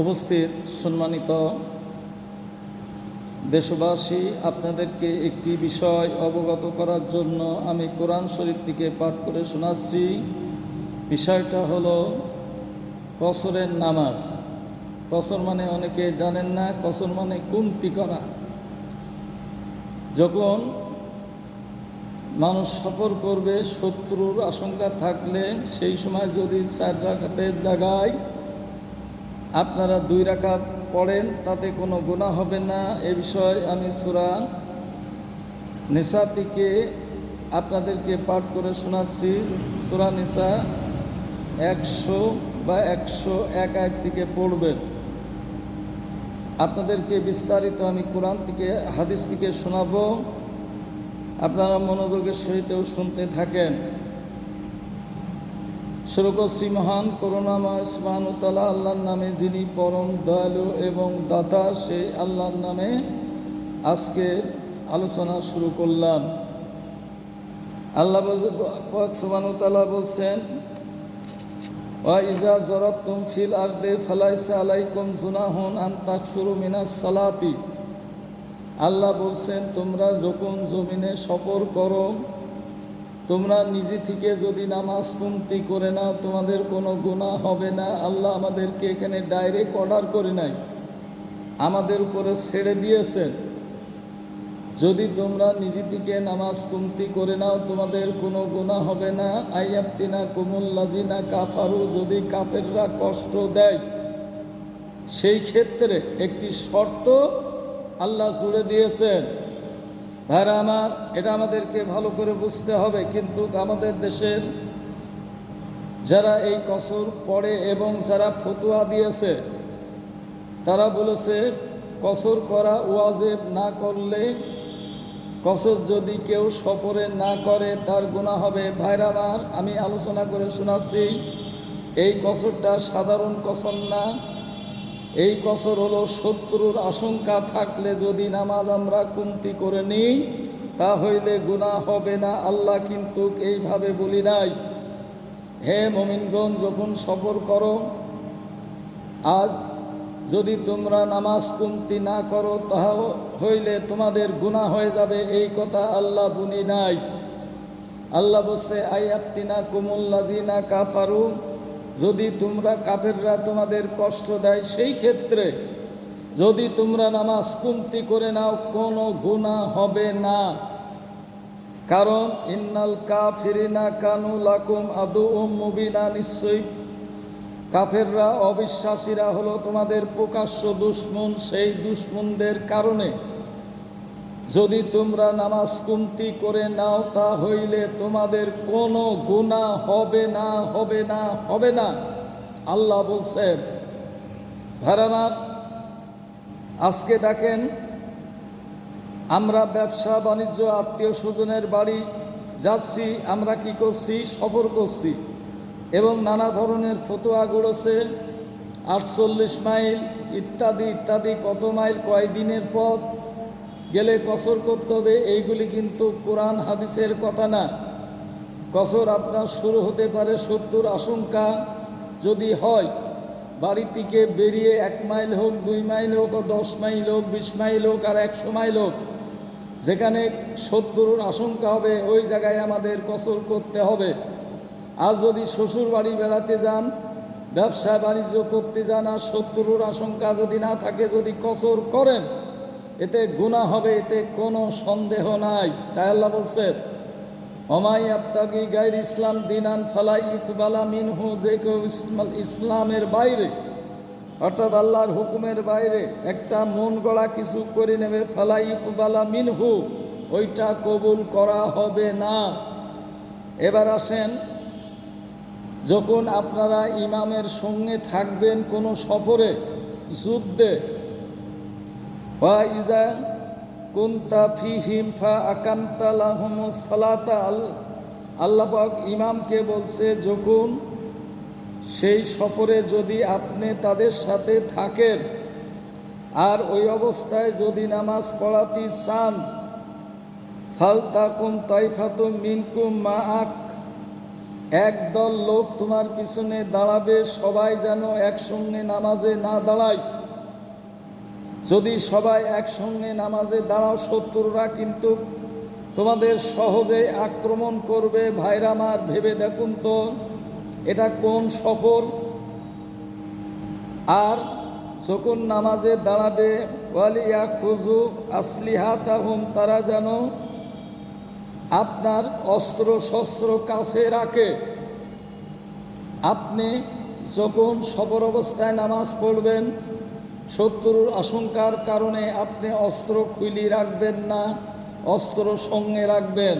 উপস্থিত সম্মানিত দেশবাসী, আপনাদেরকে একটি বিষয় অবগত করার জন্য আমি কোরআন শরীফ থেকে পাঠ করে শোনাচ্ছি। বিষয়টা হলো কসরের নামাজ। কসর মানে অনেকে জানেন না, কসর মানে কমতি করা। যখন মানুষ সফর করবে, শত্রুর আশঙ্কা থাকলে সেই সময় যদি 4 রাকাতের জায়গায় আপনারা 2 রাকাত পড়েন, তাতে কোনো গুনাহ হবে না। এ বিষয়ে আমি সূরা নিসা থেকে আপনাদেরকে পাঠ করে শোনাচ্ছি। সূরা নিসা 100 বা 101 আয়াত থেকে পড়বেন। আপনাদেরকে বিস্তারিত আমি কোরআন থেকে হাদিস থেকে শোনাবো, আপনারা মনোযোগের সহিতও শুনতে থাকেন। শুরু করছি মহান করুণাময় সুবহানাহু ওয়া তাআলা আল্লাহর নামে, যিনি পরম দয়ালু এবং দাতা। সেই আল্লাহর নামে আজকের আলোচনা শুরু করলাম। আল্লাহ পাক সুবহানাহু ওয়া তাআলা বলছেন, ওয়া ইজা যারাবতুম ফিল আরদি ফালাইসা আলাইকুম জুনাহুন আন তাকসুরু মিনাস সালাতি। আল্লাহ বলছেন, তোমরা যখন জমিনে সফর করো, তোমরা নিজে থেকে যদি নামাজ কমতি করে নাও, তোমাদের কোনো গুনাহ হবে না। আল্লাহ আমাদেরকে এখানে ডাইরেক্ট অর্ডার করে নাই, আমাদের উপরে ছেড়ে দিয়েছেন। যদি তোমরা নিজে থেকে নামাজ কমতি করে নাও, তোমাদের কোনো গুনাহ হবে না। আইয়াবতিনা কুমুল্লাযিনা কাফারু, যদি কাফেররা কষ্ট দেয়, সেই ক্ষেত্রে একটি শর্ত আল্লাহ জুড়ে দিয়েছেন। ভাইরা আমার, এটা আমাদেরকে ভালো করে বুঝতে হবে। কিন্তু আমাদের দেশের যারা এই কসর পড়ে এবং যারা ফতোয়া দিয়েছে, তারা বলেছে কসর করা ওয়াজিব না করলে, কসর যদি কেউ সফরে না করে তার গুনাহ হবে। ভাইরা আমার, আমি আলোচনা করে শোনাচ্ছি, এই কসরটা সাধারণ কসর না। এই কসর হলো শত্রুর আশঙ্কা থাকলে যদি নামাজ আমরা কমতি করে নিই, তা হইলে গুনাহ হবে না। আল্লাহ কিন্তু এইভাবে বলি নাই, হে মুমিনগণ, যখন সফর করো, আজ যদি তোমরা নামাজ কমতি না করো, তাহা হইলে তোমাদের গুনাহ হয়ে যাবে, এই কথা আল্লাহ বলি নাই। আল্লাহ বলছে, আইয়াবতিনা কুমুল্লাযিনা কাফারু, যদি তোমরা কাফেররা তোমাদের কষ্ট দেয়, সেই ক্ষেত্রে যদি তোমরা নামাজ কমতি করে নাও, কোনো গুনাহ হবে না। কারণ ইন্নাল কাফিরিনা কানু লাকুম আদুউম মুবিনা, নিশ্চয়ই কাফেররা, অবিশ্বাসীরা হলো তোমাদের প্রকাশ্য দুশমন। সেই দুশমনদের কারণে যদি তোমরা নামাজ কমতি করে নাও, তা হইলে তোমাদের কোনো গুনাহ হবে না, হবে না, হবে না, আল্লাহ বলছেন। ভাইরা, আজকে দেখেন, আমরা ব্যবসা বাণিজ্য, আত্মীয় স্বজনের বাড়ি যাচ্ছি, আমরা কি করছি, সফর করছি, এবং নানা ধরনের ফতোয়া গড়েছে, 48 মাইল ইত্যাদি ইত্যাদি, কত মাইল, কয় দিনের পথ গেলে কসর করতে হবে। এইগুলি কিন্তু কোরআন হাদিসের কথা না। কসর আপনার শুরু হতে পারে শত্রুর আশঙ্কা যদি হয়, বাড়ি থেকে বেরিয়ে 1 মাইল হোক, 2 মাইল হোক, 10 মাইল হোক, 20 মাইল হোক, আর 100 মাইল হোক, যেখানে শত্রুর আশঙ্কা হবে ওই জায়গায় আমাদের কসর করতে হবে। আর যদি শ্বশুর বাড়ি বেড়াতে যান, ব্যবসা বাণিজ্য করতে যান, আর শত্রুর আশঙ্কা যদি না থাকে, যদি কসর করেন, এতে গুনাহ হবে, এতে কোনো সন্দেহ নাই। তাই আল্লাহ বলছেন, ওমাই আবতাগি গায়র ইসলাম দিনান ফালা ইকবালা মিনহু, যে কেউ ইসলামের বাইরে, অর্থাৎ আল্লাহর হুকুমের বাইরে একটা মন গড়া কিছু করে নেবে, ফালা ইকবালা মিনহু, ওইটা কবুল করা হবে না। এবার আসেন, যখন আপনারা ইমামের সঙ্গে থাকবেন কোনো সফরে, যুদ্ধে, ওয়া ইজা কুনতা ফিহিম ফা আকামতা লাহুমুস সালাতা, আল্লাহ পাক ইমামকে বলছে, যখন সেই সফরে যদি আপনি তাদের সাথে থাকেন আর ওই অবস্থায় যদি নামাজ পড়াতে চান, ফালতাকুম তাইফাতুম মিনকুম মাআক, একদল লোক তোমার পিছনে দাঁড়াবে, সবাই যেন একসঙ্গে নামাজে না দাঁড়ায়। যদি সবাই একসঙ্গে নামাজে দাঁড়াও, শত্রুরা কিন্তু তোমাদের সহজে আক্রমণ করবে। ভাইরা আমার, ভেবে দেখুন তো এটা কোন সফর। আর যখন নামাজে দাঁড়াবে, ওয়ালিয়া খুজু আসলিহাতাহুম, তারা যেন আপনার অস্ত্র শস্ত্র কাছে রাখে। আপনি যখন সফর অবস্থায় নামাজ পড়বেন, শত্রুর আশঙ্কার কারণে আপনি অস্ত্র খুলি রাখবেন না, অস্ত্র সঙ্গে রাখবেন।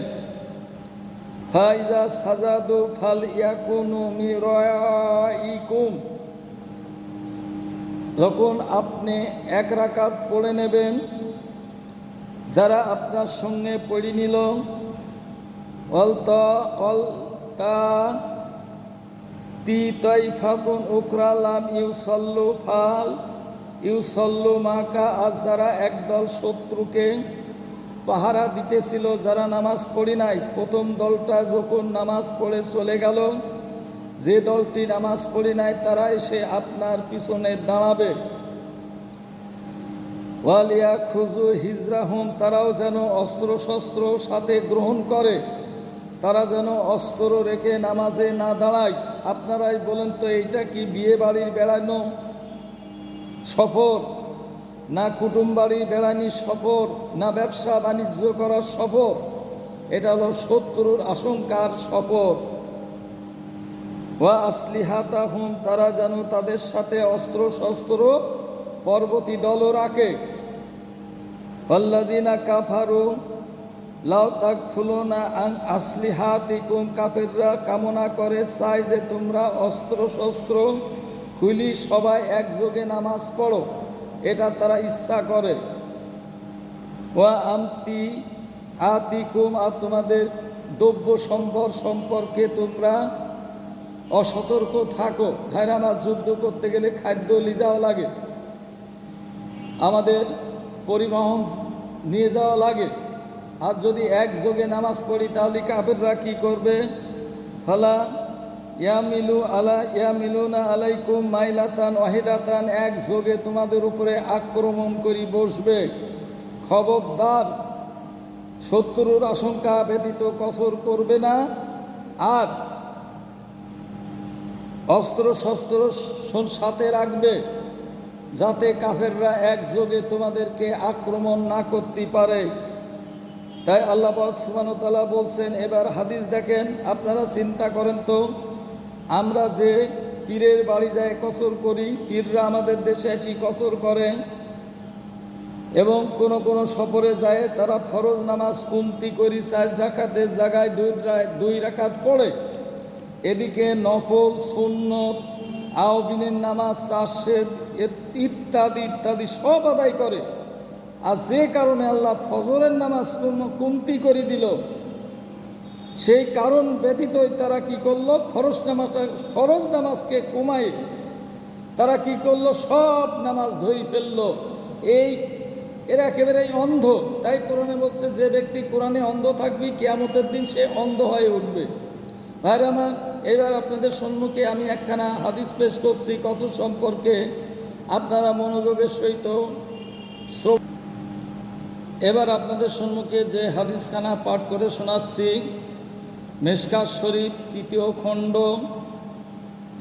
ফাইজা সাজাদু ফাল ইয়াকুনু মিরাইকুম, যখন আপনি এক রাকাত পড়ে নেবেন, যারা আপনার সঙ্গে পড়ে নিল, উকরা লাম ইউসল্লু ফাল ইউসল্লু মাকা, আর যারা একদল শত্রুকে পাহারা দিতেছিল, যারা নামাজ পড়ি নাই, প্রথম দলটা যখন নামাজ পড়ে চলে গেল, যে দলটি নামাজ পড়ি নাই তারা এসে আপনার পিছনে দাঁড়াবে। ওয়ালিয়া খুজু হিজরাহুম, তারাও যেন অস্ত্র শস্ত্র সাথে গ্রহণ করে, তারা যেন অস্ত্র রেখে নামাজে না দাঁড়ায়। আপনারাই বলেন তো, এইটা কি বিয়ে বাড়ির বেড়ানো সফর, না কুটুম বাড়ি বেড়ানি সফর, না ব্যবসা বাণিজ্য করার সফর? এটা হলো শত্রুর আশঙ্কার সফর। ওয়া আসলিহাতাহুম, তারা যেন তাদের সাথে অস্ত্র শস্ত্র পরবর্তী দলও রাখে। ওয়াল্লাযিনা কাফারু লাউ তাকফুলুনা আন আসলিহাতিকুম, কাফেররা কামনা করে, চায় যে তোমরা অস্ত্র শস্ত্র খুলি সবাই একযোগে নামাজ পড়ো, এটা তারা ইচ্ছা করে। ওয়া আমতি আতিকুম, আর তোমাদের দ্রব্য সম্পদ সম্পর্কে তোমরা অসতর্ক থাকো। ভাইরা আমার, যুদ্ধ করতে গেলে খাদ্য লিজাও লাগে, আমাদের পরিবহন নিয়ে যাওয়া লাগে। আর যদি একযোগে নামাজ পড়ি তাহলে কাফেররা কি করবে? ফালা ইয়ামিলুনা আলাইকুম মাইলাতান ওয়াহিদাতান, একযোগে তোমাদের উপরে আক্রমণ করি বসবে। খবরদার, শত্রুর আশঙ্কা ব্যতীত কসর করবে না, আর অস্ত্র শস্ত্র সাথে রাখবে, যাতে কাফেররা একযোগে তোমাদেরকে আক্রমণ না করতে পারে। তাই আল্লাহ পাক সুবহানাহু ওয়া তাআলা বলছেন, এবার হাদিস দেখেন, আপনারা চিন্তা করেন তো, আমরা যে পীরের বাড়ি যায় কসর করি, পীররা আমাদের দেশে এসে কসর করে, এবং কোন কোন সফরে যায় তারা ফরজ নামাজ কমতি করি 4 রাকাতের জায়গায় 2 রাকাত পড়ে, এদিকে নফল সুন্নত আওবিনের নামাজ চাষের ইত্যাদি ইত্যাদি সব আদায় করে। আর যে কারণে আল্লাহ ফজরের নামাজ কমতি করে দিল, সেই কারণ ব্যতীতই তারা কি করলো? ফরজ নামাজকে কমায় তারা কি করলো? সব নামাজ ধরে ফেললো। এরা একেবারেই অন্ধ। তাই কোরআনে বলছে, যে ব্যক্তি কোরআনে অন্ধ থাকবে কিয়ামতের দিন সে অন্ধ হয়ে উঠবে। ভাইরা আমার, এবার আপনাদের সম্মুখে আমি একখানা হাদিস পেশ করছি কসর সম্পর্কে, আপনারা মনোযোগের সহিত এবার আপনাদের সম্মুখে যে হাদিসখানা পাঠ করে শোনাচ্ছি, মিশকাত শরীফ 3য় খণ্ড,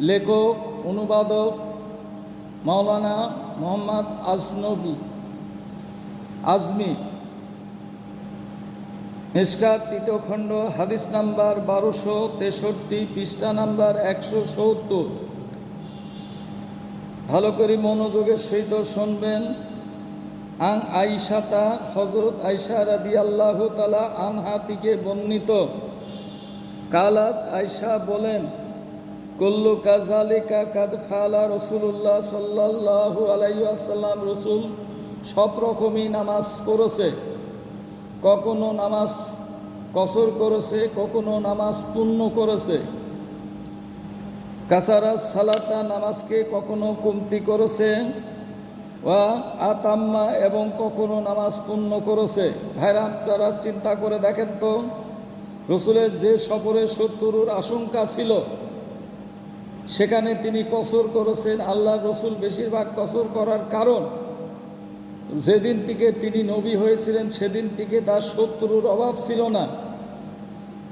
লেখক অনুবাদক মাওলানা মোহাম্মদ আজমি। মিশকাত 3য় খণ্ড, হাদিস নাম্বার 1263, পৃষ্ঠা নাম্বার 170। ভালো করে মনোযোগের সহিত শুনবেন। আন আয়েশাতা, হযরত আয়েশা রাদিয়াল্লাহু তাআলা আনহা থেকে বর্ণিত, কালাত, আয়েশা বলেন, কুল্লু কাযালিকা কাদ ফালা রাসূলুল্লাহ সাল্লাল্লাহু আলাইহি ওয়াসাল্লাম, রাসূল সব রকমই নামাজ করেছে, কখনো নামাজ কসর করেছে, কখনো নামাজ পূর্ণ করেছে। কাসারা সালাতা, নামাজকে কখনো কমতি করেছে, ওয়া আতাম্মা, এবং কখনো নামাজ পূর্ণ করেছে। ভাইরা, আপনারা চিন্তা করে দেখেন তো, রসুলের যে সফরে শত্রুর আশঙ্কা ছিল সেখানে তিনি কসর করেছেন। আল্লাহ রসুল বেশিরভাগ কসর করার কারণ যেদিন থেকে তিনি নবী হয়েছিলেন সেদিন থেকে তার শত্রুর অভাব ছিল না।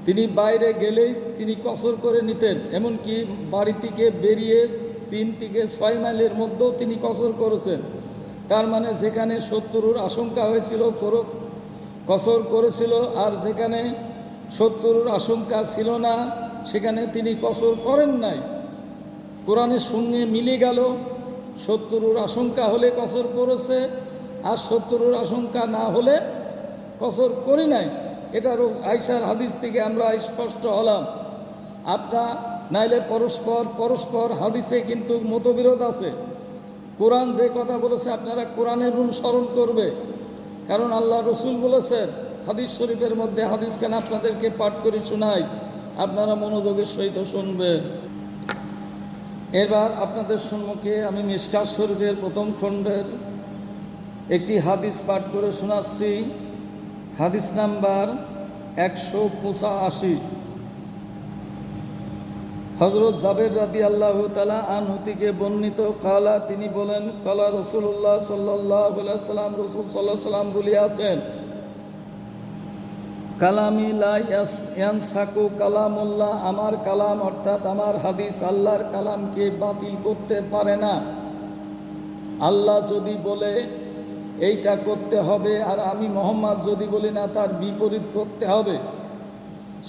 তিনি বাইরে গেলেই তিনি কসর করে নিতেন, এমনকি বাড়ি থেকে বেরিয়ে 3 থেকে 6 মাইলের মধ্যেও তিনি কসর করেছেন। তার মানে যেখানে শত্রুর আশঙ্কা হয়েছিল কসর করেছিল, আর যেখানে শত্রুর আশঙ্কা ছিল না সেখানে তিনি কসর করেন নাই। কোরআনের সঙ্গে মিলে গেল, শত্রুর আশঙ্কা হলে কসর করেছে, আর শত্রুর আশঙ্কা না হলে কসর করি নাই। এটা আয়েশার হাদিস থেকে আমরা স্পষ্ট হলাম। আপনার নাইলে পরস্পর হাদিসে কিন্তু মতবিরোধ আছে। কোরআন যে কথা বলেছে আপনারা কোরআনের অনুসরণ করবে, কারণ আল্লাহ রসুল বলেছেন হাদিস শরীফের মধ্যে। হাদিস কেন আপনাদেরকে পাঠ করে শোনাই, আপনারা মনোযোগের সহিত শুনবেন। এবার আপনাদের সম্মুখে আমি মিশকাত শরীফের প্রথম খণ্ডের একটি হাদিস পাঠ করে শোনাচ্ছি। হাদিস নাম্বার 185। হযরত জাবের রাদিয়াল্লাহু তাআলা আনহু থেকে বর্ণিত, কালা তিনি বলেন, কালা রাসূলুল্লাহ সাল্লাল্লাহু আলাইহি সাল্লাম, রাসূল সাল্লাল্লাহু আলাইহি সাল্লাম বলিয়াছেন, কালামি লা ইয়ানসাকু কালামুল্লাহ, আমার কালাম অর্থাৎ আমার হাদিস আল্লাহর কালামকে বাতিল করতে পারে না। আল্লাহ যদি বলে এইটা করতে হবে আর আমি মোহাম্মদ যদি বলি না তার বিপরীত করতে হবে,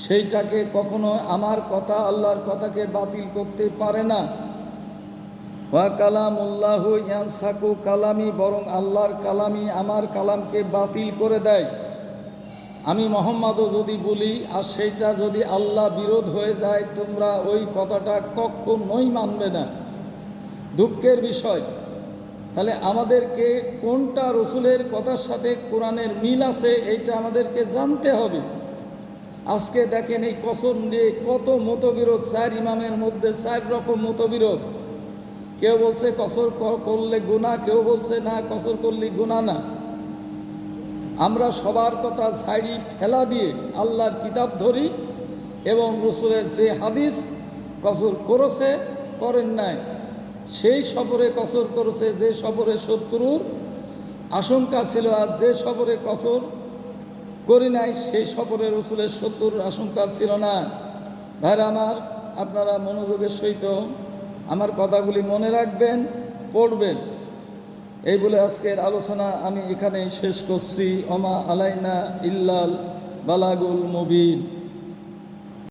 সেইটাকে কখনো আমার কথা আল্লাহর কথাকে বাতিল করতে পারে না। ওয়া কালামুল্লাহু ইয়ানসাকু কালামি, বরং আল্লাহর কালামই আমার কালামকে বাতিল করে দেয়। আমি মোহাম্মদও যদি বলি আর সেইটা যদি আল্লাহ বিরোধ হয়ে যায়, তোমরা ওই কথাটা কখনোই মানবে না। দুঃখের বিষয়, তাহলে আমাদেরকে কোনটা রসুলের কথার সাথে কোরআনের মিল আছে এইটা আমাদেরকে জানতে হবে। আজকে দেখেন এই কসর নিয়ে কত মতবিরোধ, 4 ইমামের মধ্যে 4 রকম মতবিরোধ। কেউ বলছে কসর করলে গুনাহ, কেউ বলছে না কসর করলে গুনাহ না। আমরা সবার কথা ছাড়ি ফেলা দিয়ে আল্লাহর কিতাব ধরি এবং রসুলের যে হাদিস কসর করেছে করেন নাই, সেই সফরে কসর করেছে যে সফরে শত্রুর আশঙ্কা ছিল, আর যে সফরে কসর করি নাই সেই সফরে রসুলের শত্রুর আশঙ্কা ছিল না। ভাইরা আমার, আপনারা মনোযোগের সহিত আমার কথাগুলি মনে রাখবেন, পড়বেন। এই বলে আজকের আলোচনা আমি এখানেই শেষ করছি। ওমা আলাইনা ইল্লাল বালাগুল মুবিন।